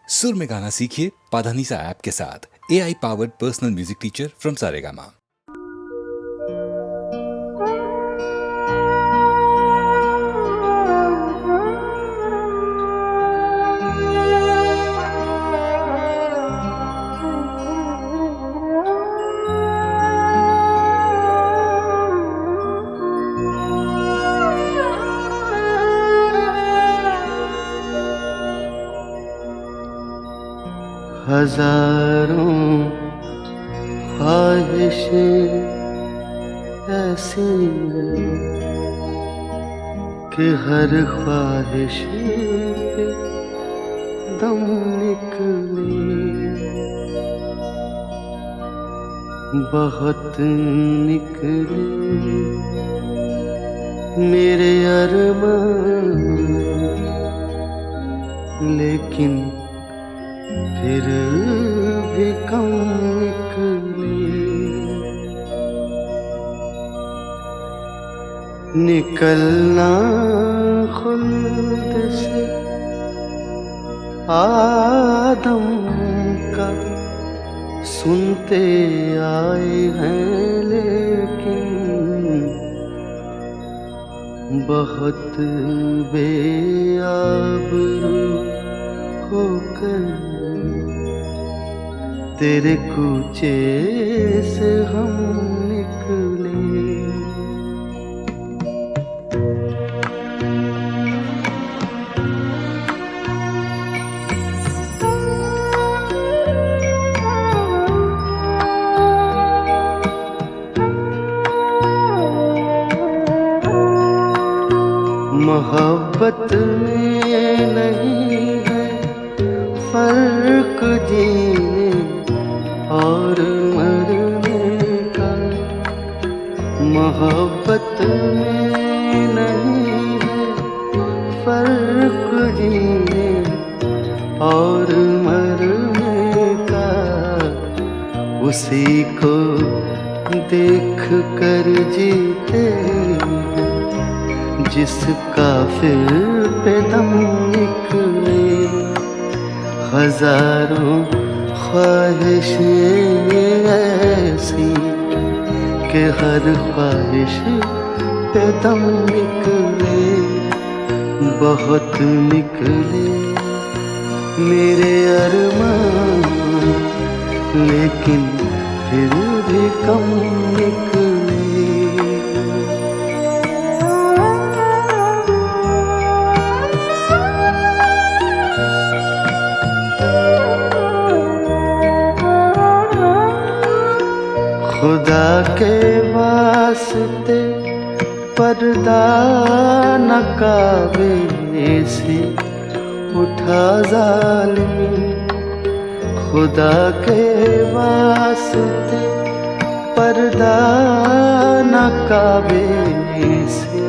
सुर में गाना सीखिए पाधानीसा ऐप के साथ। AI powered personal music teacher from Saregama. हजारों ख्वाहिशें ऐसी कि हर ख्वाहिश पे दम निकले, बहुत निकले मेरे अरमान, लेकिन फिर भी कम निकले। निकलना खुल्द से आदम का सुनते आए हैं, लेकिन बहुत बेआबरू होकर तेरे कूचे से हम निकले। मोहब्बत में नहीं है फर्क जीने और मरने का, मोहब्बत में नहीं है फर्क जीने और मरने का। उसी को देख कर जीते जिसका फिर पे दम निकले। हजारों ख्वाहिशें ऐसी कि हर ख्वाहिश पे दम निकले, बहुत निकले मेरे अरमान, लेकिन फिर भी कम निकले। खुदा के वास्ते पर्दा न काबे से उठा जालिम, खुदा के वास्ते पर्दा न काबे से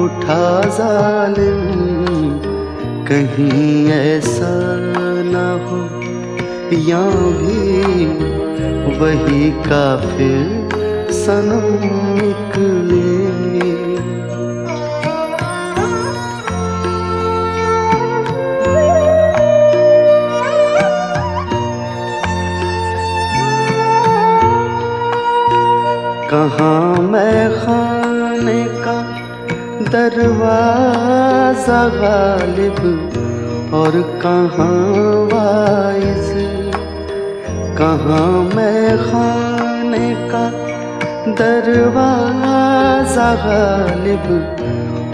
उठा जालिम। कहीं ऐसा न हो या भी वही काफिर सनम निकले। कहाँ मैं खाने का दरवाजा गालिब और कहाँ वाइज, कहाँ मैं खाने का दरवाजा गालिब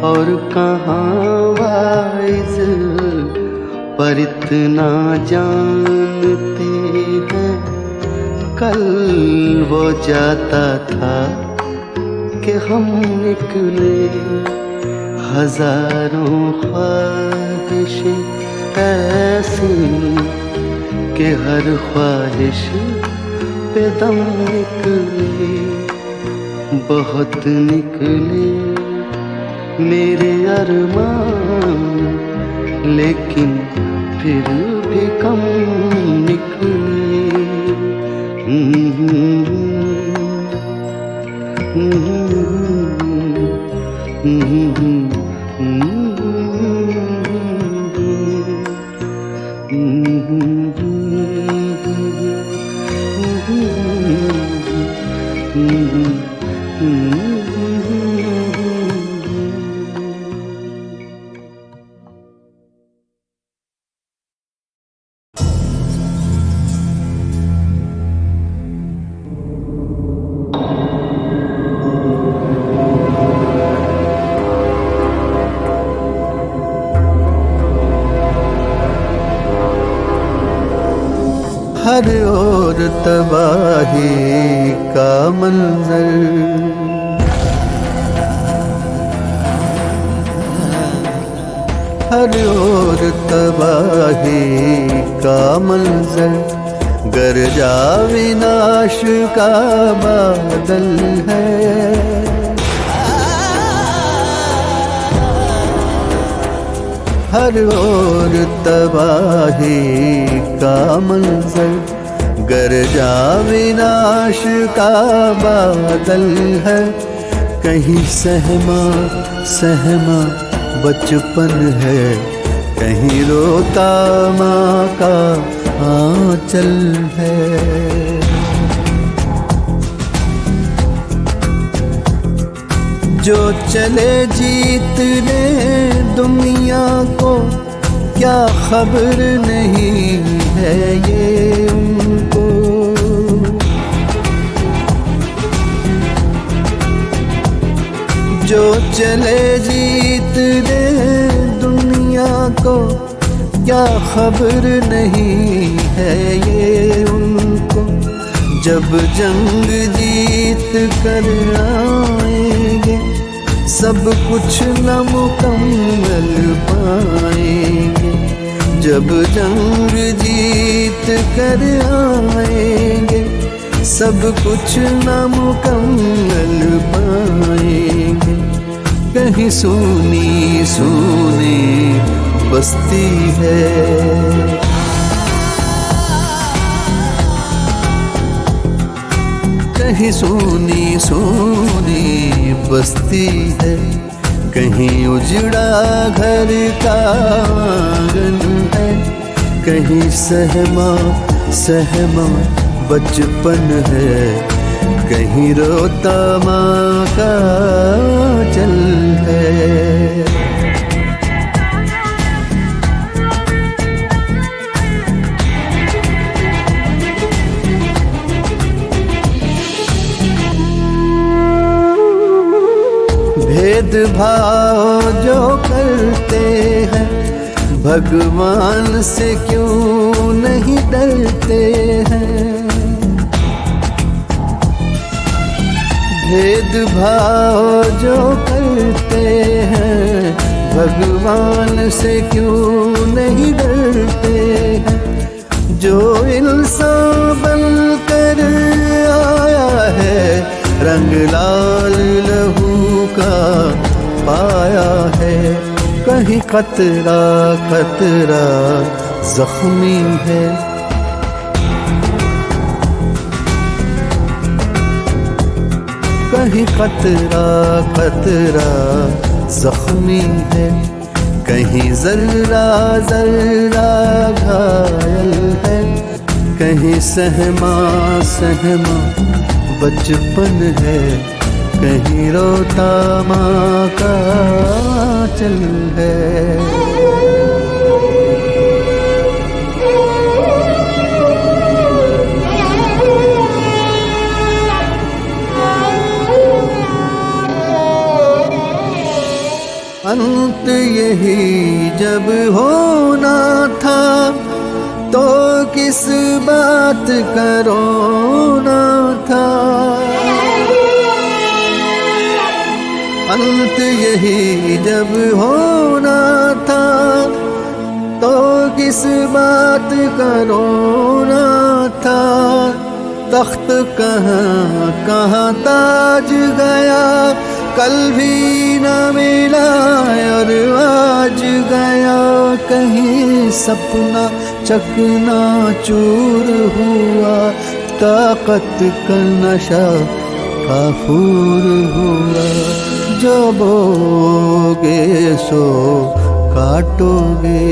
और कहाँ वाइज। पर इतना जानते हैं कल वो जाता था कि हम निकले। हजारों ख्वाहिशें ऐसी कि हर ख्वाहिश पे दम निकले, बहुत निकले मेरे अरमान, लेकिन फिर भी कम निकले। हर ओर तबाही का मंजर, हर ओर तबाही का मंजर, गरजा विनाश का बादल है। हर ओर तबाही का मंजर, गरजा विनाश का बादल है। कहीं सहमा सहमा बचपन है, कहीं रोता माँ का आंचल है। जो चले जीतने दुनिया को, क्या खबर नहीं है ये उनको। जो चले जीतने दुनिया को, क्या खबर नहीं है ये उनको। जब जंग जीत कर आएंगे, सब कुछ नामुकम्मल पाएंगे। जब जंग जीत कर आएंगे, सब कुछ नामुकम्मल पाएंगे। कहीं सूनी सूनी बस्ती है, कहीं सूनी सूनी बस्ती है। कहीं उजड़ा घर का आंगन है, कहीं सहमा सहमा बचपन है, कहीं रोता माँ का चल है। भेदभाव जो करते हैं, भगवान से क्यों नहीं डरते हैं। भेदभाव जो करते हैं, भगवान से क्यों नहीं डरते हैं। जो इंसान बनकर आया है, रंग लाल लहू का पाया है। कहीं खतरा खतरा जख्मी है, कहीं खतरा खतरा जख्मी है। कहीं जर्रा जर्रा घायल है, कहीं सहमा सहमा बचपन है, कहीं रोता माँ का चल है। अंत यही जब होना था, तो किस बात का रोना था। अंत यही जब होना था, तो किस बात का रोना था। तख्त कहाँ कहाँ ताज गया, कल भी न मिला और आज गया। कहीं सपना चकना चूर हुआ, ताकत का नशा काफूर हुआ। जो बोगे सो काटोगे,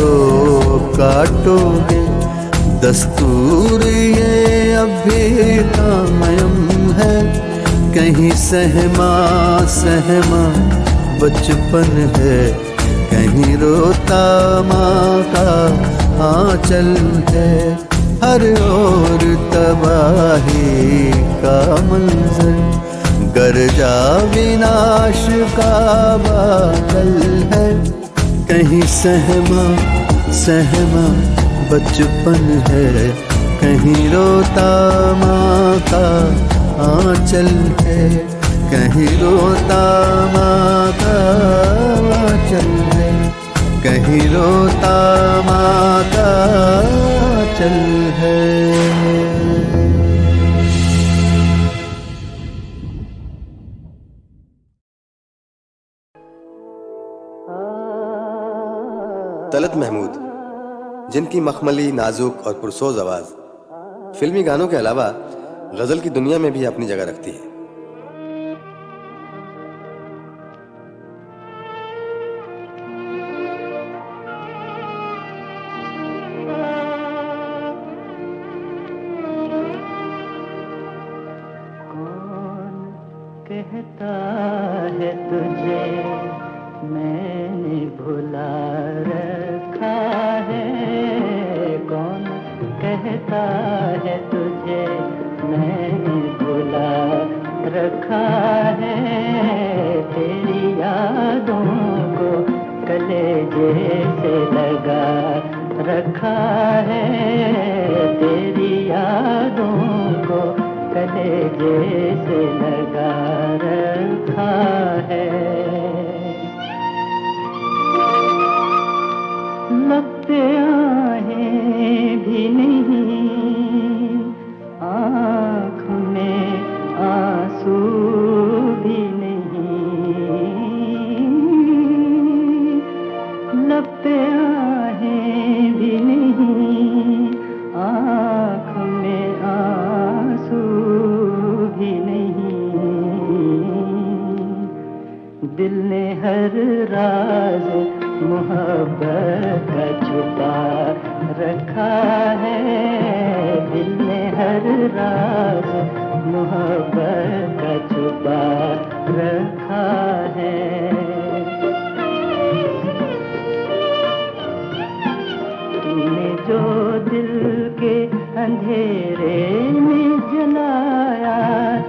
सो काटोगे। दस्तूर ये अब भी कायम है, कहीं सहमा सहमा बचपन है, कहीं रोता माँ का आंचल है। हर ओर तबाही का मंजर, गरजा विनाश का बादल है, कहीं सहमा सहमा बचपन है, कहीं रोता माँ का आंचल है, कहीं रोता माँ का आंचल है, कहीं रोता माँ का आंचल है। तलत महमूद, जिनकी मखमली, नाजुक और पुरसोज आवाज फिल्मी गानों के अलावा गजल की दुनिया में भी अपनी जगह रखती है। कहता है तुझे मैंने भुला रखा है, कौन कहता है तुझे मैंने भुला रखा है। तेरी यादों को कलेजे से लगा रखा है, तेरी यादों को कलेजे से लगा रखा है। लगते आहें भी नहीं, आँख में आंसू भी नहीं, लगते आहें भी नहीं, आँख में आंसू भी नहीं। दिल ने हर राज मोहब्बत का छुपा रखा है, दिल ने हर राज मोहब्बत का छुपा रखा है। तूने जो दिल के अंधेरे में जलाया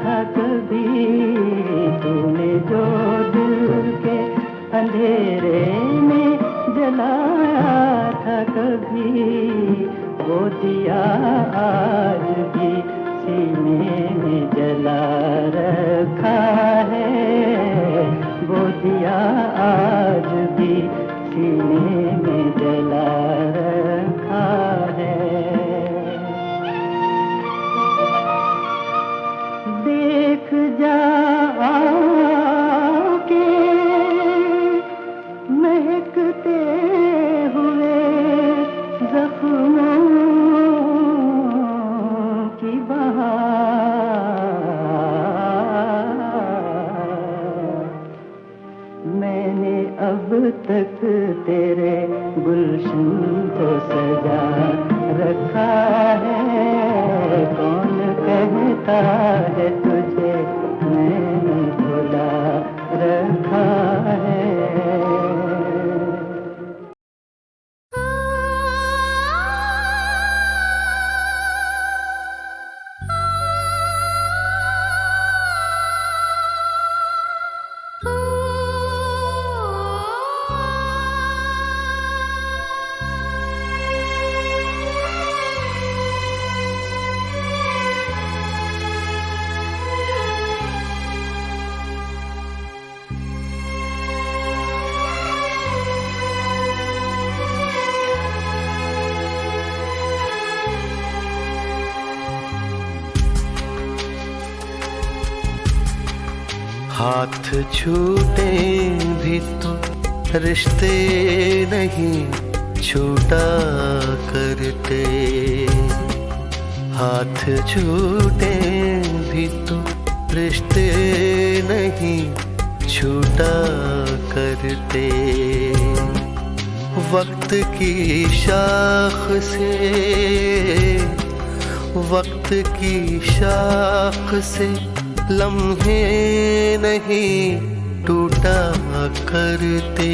था कभी, तूने जो दिल के अंधेरे में जलाया था कभी, वो दिया आज भी सीने में जला रखा है, वो दिया आज भी सीने में जला रखा है। देख जा आके महकते हुए जख्मों की बहार, मैंने अब तक तेरे गुलशन को सजा रखा है, कौन कहता है तुझे मैंने भुला रखा है। हाथ छूटे भी तो रिश्ते नहीं छूटा करते, हाथ छूटे भी तो रिश्ते नहीं छूटा करते। वक्त की शाख से, वक्त की शाख से लम्हे नहीं टूटा करते।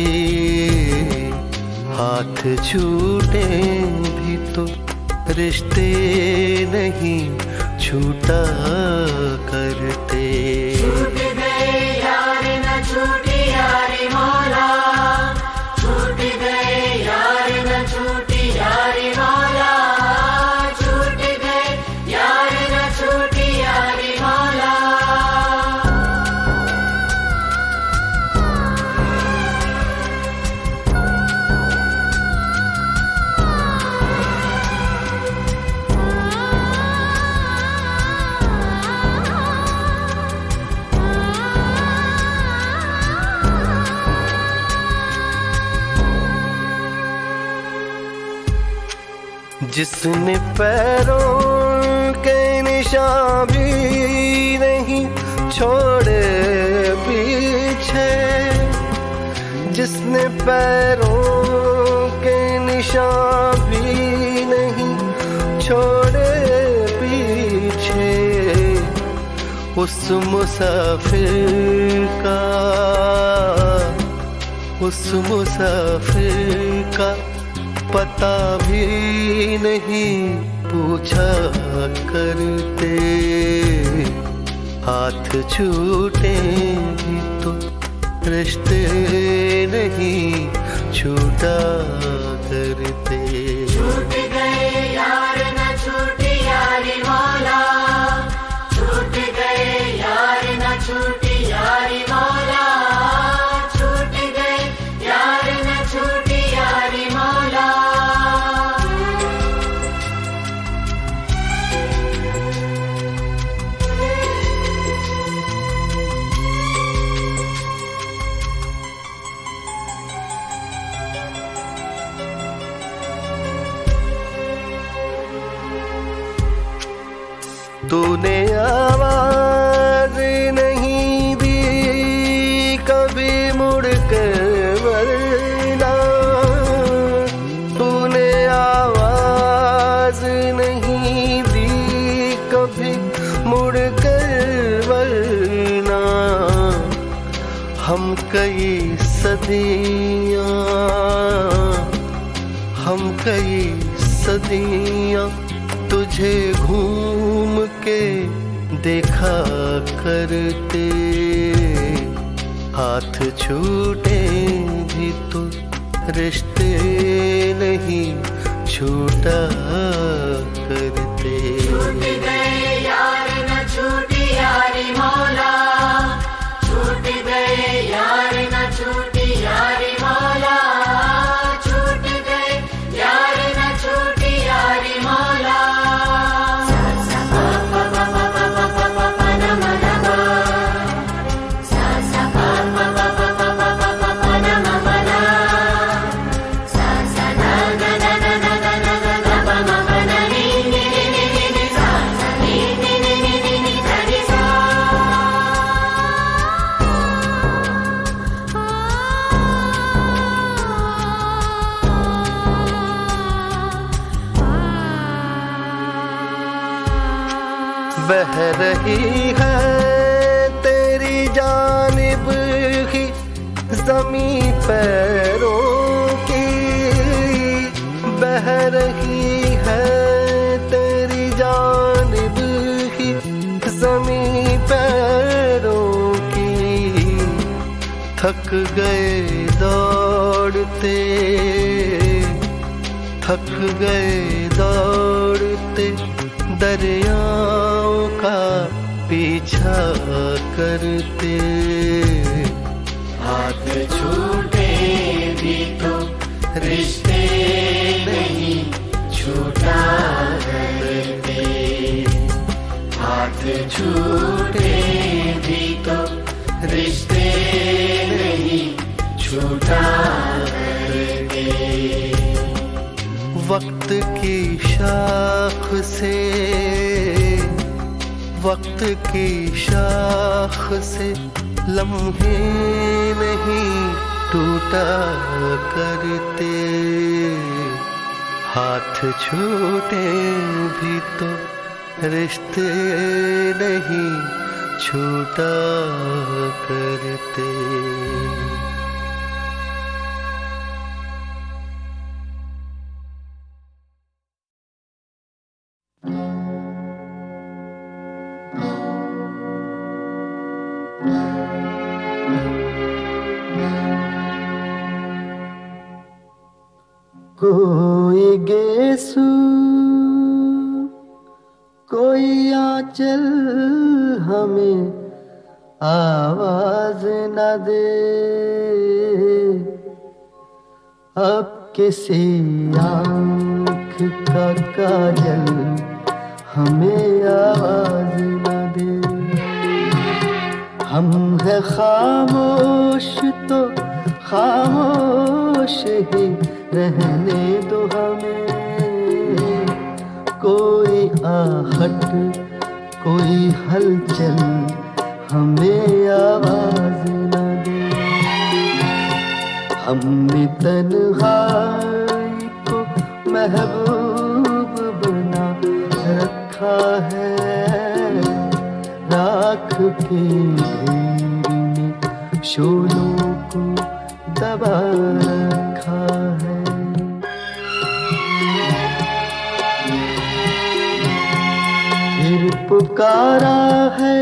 हाथ छूटे भी तो रिश्ते नहीं छूटा करते। छूट गए यार न छूटी यारी मौला, छूट गए यार न छूटी यारी मौला, छूट गए यार न छूटी यारी मौला। जिसने पैरों के निशान भी नहीं छोड़े पीछे, जिसने पैरों के निशान भी नहीं छोड़े पीछे, उस मुसाफिर का, उस मुसाफिर का पता भी नहीं पूछा करते। हाथ छूटे भी तो रिश्ते नहीं छूटा करते। छूट गए यार न छूटी यारी मौला, छूट गए यार न छूटी यारी मौला, छूट गए यार न छूटी यारी मौला। तूने आवाज नहीं दी कभी मुड़ कर वरना, तूने आवाज नहीं दी कभी मुड़ कर वरना। हम कई सदियां, हम कई सदियां तुझे घूम के देखा करते। हाथ छूटे भी तो रिश्ते नहीं छूटा करते। छूट गए यार न छूटी यारी मौला, छूट गए यार न छूटी यारी मौला, छूट गए यार न छूटी यारी मौला। बह रही है तेरी जानिब ही ज़मीं पैरों की, बह रही है तेरी जानिब ही ज़मीं पैरों की। थक गए दौड़ते, थक गए दौड़ते दरियाओं का पीछा करते। हाथ छूटे भी तो रिश्ते नहीं छूटा करते। हाथ छूटे भी तो रिश्ते नहीं छूटा करते। वक्त की शाख से, वक्त की शाख से लम्हे नहीं टूटा करते, हाथ छूटे भी तो रिश्ते नहीं छूटा करते। कोई गेसु कोई आंचल हमें आवाज न दे, अब किसी आँख का काजल हमें आवाज न दे। हम है खामोश तो खामोश ही रहने दो हमें, कोई आहट कोई हलचल हमें आवाज न दे। हमने तन्हाई को महबूब बना रखा है, राख के ढेर में शोलों को दबा रखा है। फिर पुकारा है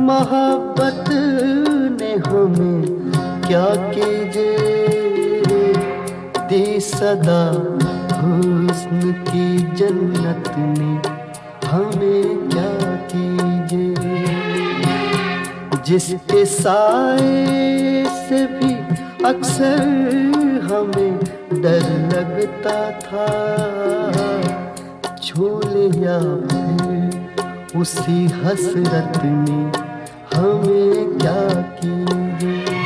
मोहब्बत ने हमें, क्या कीजिए दी सदा हुस्न की जन्नत ने हमें, क्या कीजिए जिसके साए से भी अक्सर हमें डर लगता था, छू लिया फिर उसी हसरत ने हमें, क्या कीजिए।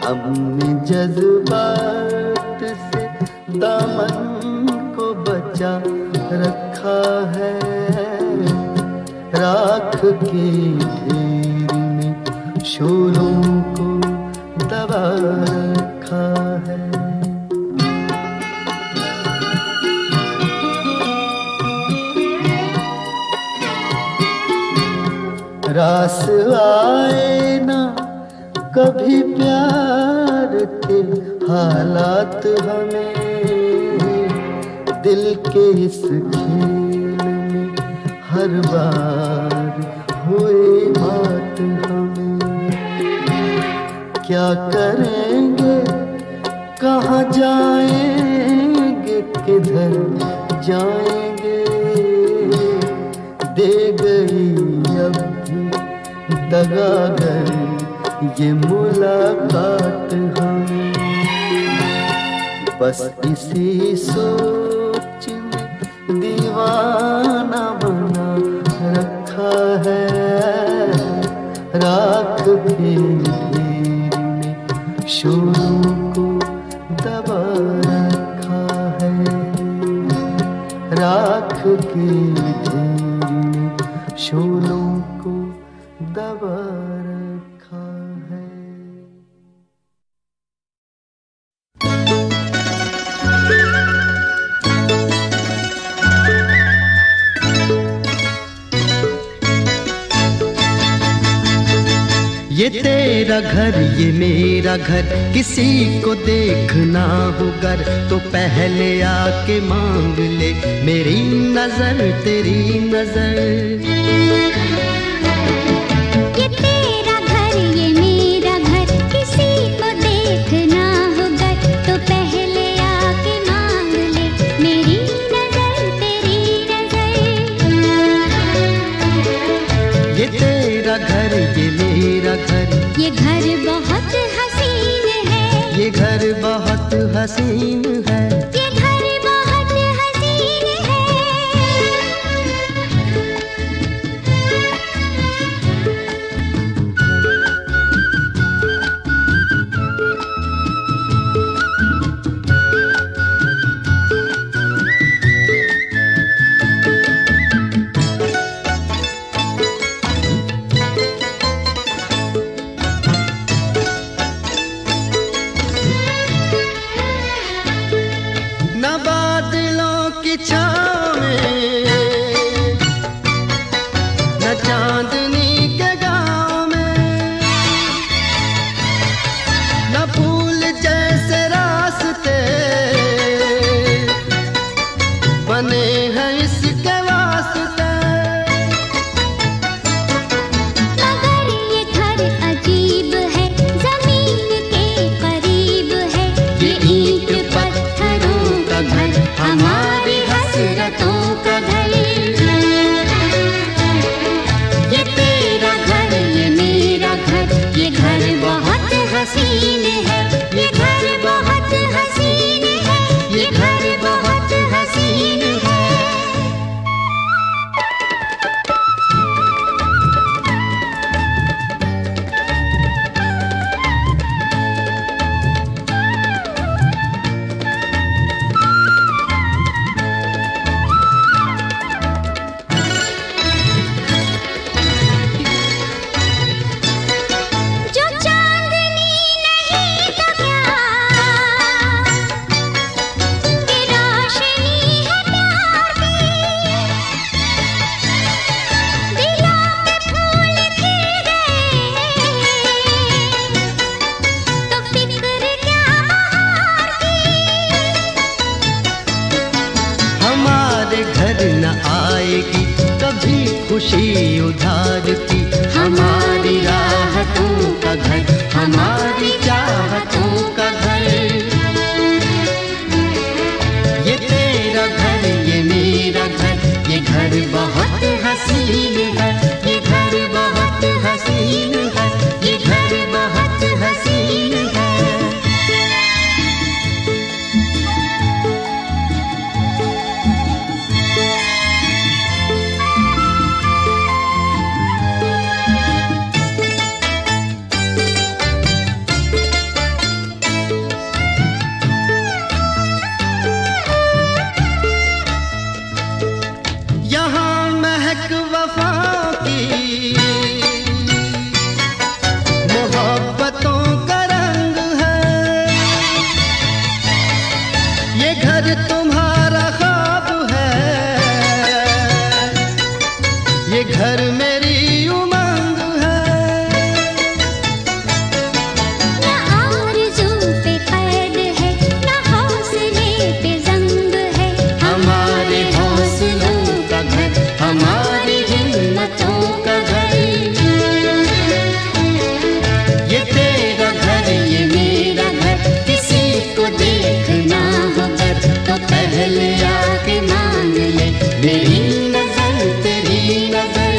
हमने जज्बात से दामन को बचा रखा है, राख के ढेर में शोलों को दबा रखा है। रास आए ना कभी प्यार के हालात हमें, दिल के इस खेल में हर बार हुए बात हमें। क्या करेंगे कहाँ जाएंगे किधर जाएंगे, दे गई अब भी दगागर ये मुलाकात हमें। बस इसी सोच में दीवाना बना रखा है, राख के ढेर में शोलों को दबा रखा है, राख के ढेर में शोलों को दबा रखा है। ये तेरा घर ये मेरा घर, किसी को देखना हो गर तो पहले आके मांग ले मेरी नजर तेरी नजर। ये तेरा घर ये मेरा घर, किसी को देखना हो गर तो पहले आके मांग ले मेरी नजर तेरी नजर। ये तेरा घर ये मेरा घर, ये घर बहुत हसीन है, ये घर बहुत हसीन है, ये घर बहुत हसीन है। खुशी उधारती हमारी राहतों का घर, हमारी चाहतों का घर। ये तेरा घर, ये मेरा घर, ये घर बहुत हसीन है, ये घर बहुत हसीन है, ये घर बहुत हसीन है। यहाँ महक वफा की मोहब्बतों का रंग है, ये घर तुम्हारा ख्वाब है, ये घर मेरी उमंग है। ना आरज़ू पे कैद है, ना हौसले पे ज़ंग है, हमारे हौसलों का घर, हमारी हिम्मतों का घर। ये तेरा घर, ये मेरा घर, किसी को देखना हो घर तो पहले आके मांग ले मेरी नजर तेरी नजर।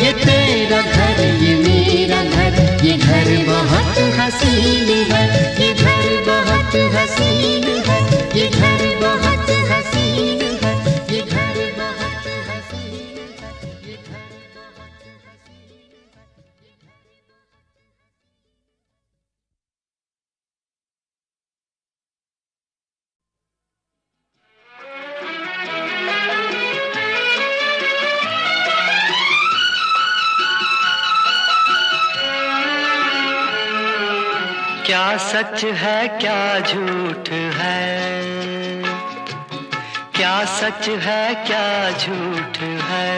ये तेरा घर, ये मेरा घर, ये घर बहुत हसीन है, ये घर बहुत हसीन है, ये घर बहुत हसीन है, ये घर बहुत हसीन है, ये घर बहुत हसीन है। क्या सच है क्या झूठ है, क्या सच है क्या झूठ है,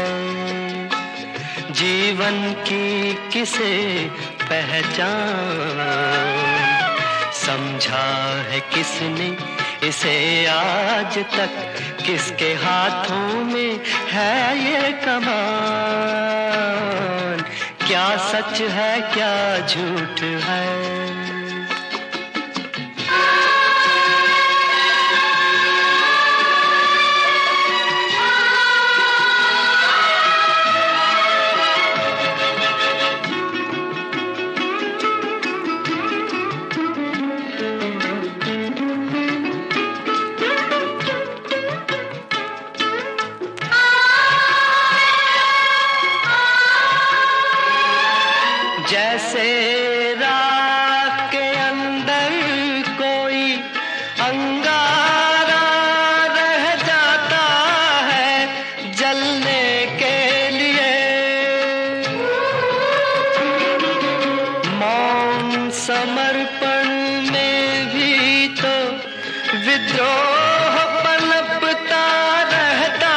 जीवन की किसे पहचान, समझा है किसने इसे आज तक, किसके हाथों में है ये कमान। क्या सच है क्या झूठ है। जैसे राख के अंदर कोई अंगारा रह जाता है जलने के लिए, मौन समर्पण में भी तो विद्रोह पनपता रहता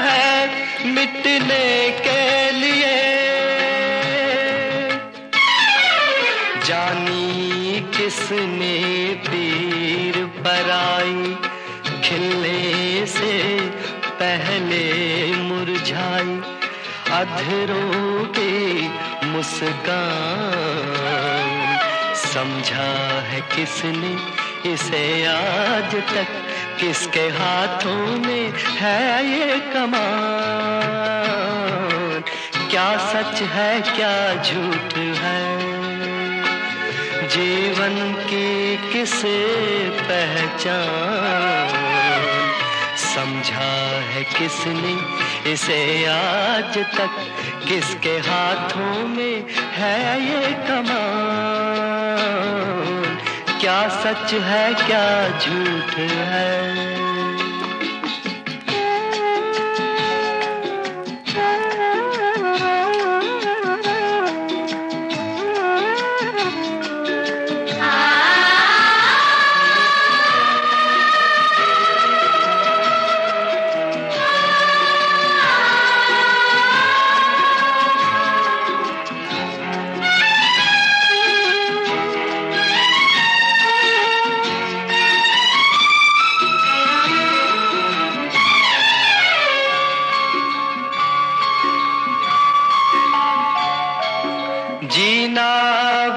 है मिटने के लिए। जानी किसने पीर पराई, खिलने से पहले मुरझाई, अधरों की मुस्कान, समझा है किसने इसे आज तक, किसके हाथों में है ये कमान। क्या सच है क्या झूठ है, जीवन की किसे पहचान, समझा है किसने इसे आज तक, किसके हाथों में है ये कमान। क्या सच है क्या झूठ है। जीना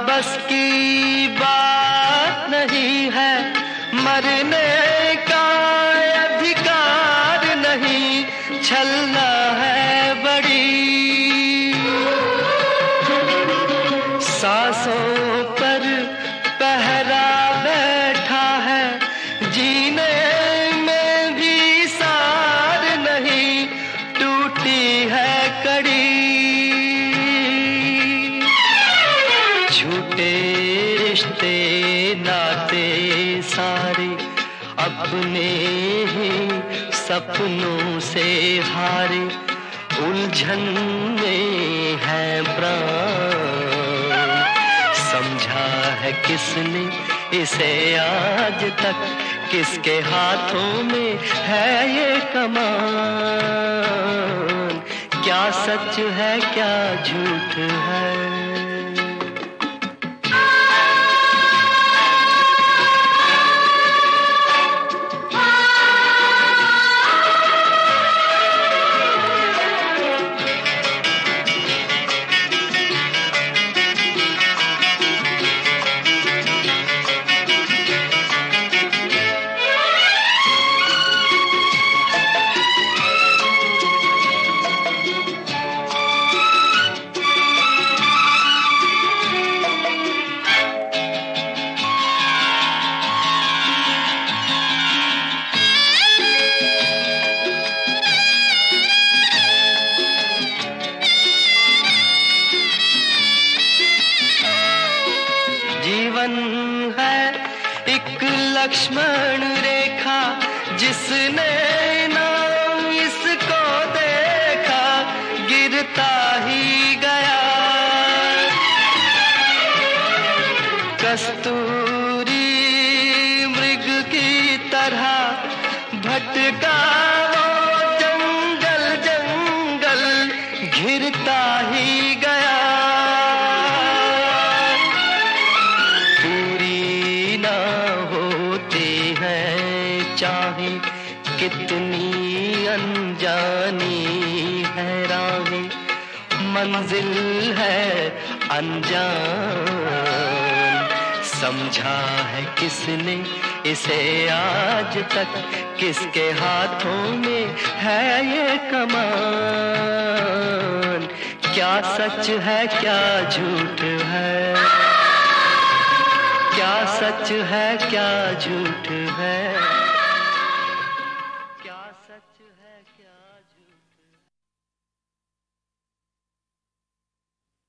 बस की बात नहीं है, मरने का अधिकार नहीं, छलना है बड़ी। सांसों पर पहरा बैठा है, जीने में भी सार नहीं, टूटी है कड़ी। झूठे रिश्ते नाते सारे अपने ही सपनों से हारे, उलझन में है प्राण। समझा है किसने इसे आज तक, किसके हाथों में है ये कमान। क्या सच है क्या झूठ है। जीवन है एक लक्ष्मण रेखा, जिसने नाम इसको देखा गिरता ही गया। कस्तूरी मृग की तरह भटका वो जंगल जंगल, घिरता ही गया। चाहे कितनी अनजानी है राहें, मंजिल है अनजान। समझा है किसने इसे आज तक, किसके हाथों में है ये कमान। क्या सच है क्या झूठ है, क्या सच है क्या झूठ है।